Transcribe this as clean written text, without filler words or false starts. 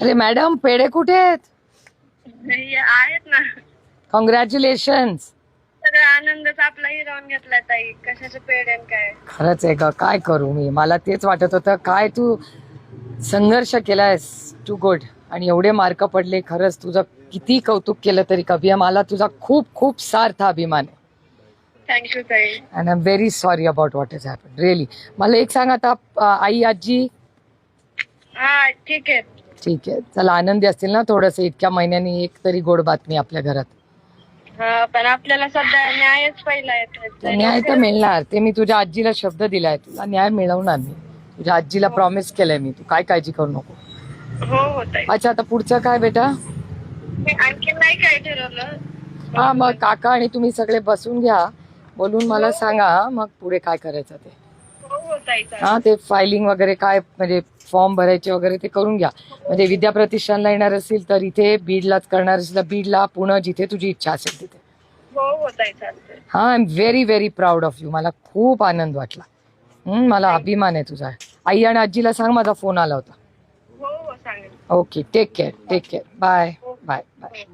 अरे मॅडम, पेढे कुठे आहेत? आहेत ना. कॉंग्रॅच्युलेशन. सगळा आनंदच आपला हिरावून घेतला ताई. कशाचं पेढे आणि काय. खरंच आहे का? काय करू मी, मला तेच वाटत होतं. काय तू संघर्ष केलायस, टू गुड. आणि एवढे मार्क पडले. खरंच तुझं किती कौतुक केलं तरी कभी. मला तुझा खूप खूप सार्थ अभिमान आहे. थँक्यू ताई. And I am very sorry about what is happen, really. मला एक सांग आता, आई आजी हा ठीक आहे. ठीक आहे. चला, आनंदी असतील ना थोडस. इतक्या महिन्यांनी एक तरी गोड बातमी आपल्या घरात. हा पण आपल्याला सध्या न्यायच पहिला येतो. न्याय तर मिळणार. ते मी तुझ्या आजीला शब्द दिलाय, तुला न्याय मिळवणार मी. तुझ्या आजीला प्रॉमिस केलंय मी. तू काय काळजी करू नको. हो ताई. अच्छा, आता पुढचं काय बेटा? आणखी नाही काय ठरवलं. हा, मग काका आणि तुम्ही सगळे बसून घ्या, बोलून मला सांगा मग पुढे काय करायचं ते. हो ताई. हा, ते फायलिंग वगैरे काय, म्हणजे फॉर्म भरायचे वगैरे ते करून घ्या. म्हणजे विद्या प्रतिष्ठानला येणार असेल तर इथे, बीडलाच करणार असेल तर बीडला, पुणे, जिथे तुझी इच्छा असेल तिथे. हो ताई चालतंय. हा, I am very very proud of you. मला खूप आनंद वाटला. मला अभिमान आहे तुझा. आई आणि आजीला सांग माझा फोन आला होता. हो सांगेल. Okay, take care, take care. Bye bye bye.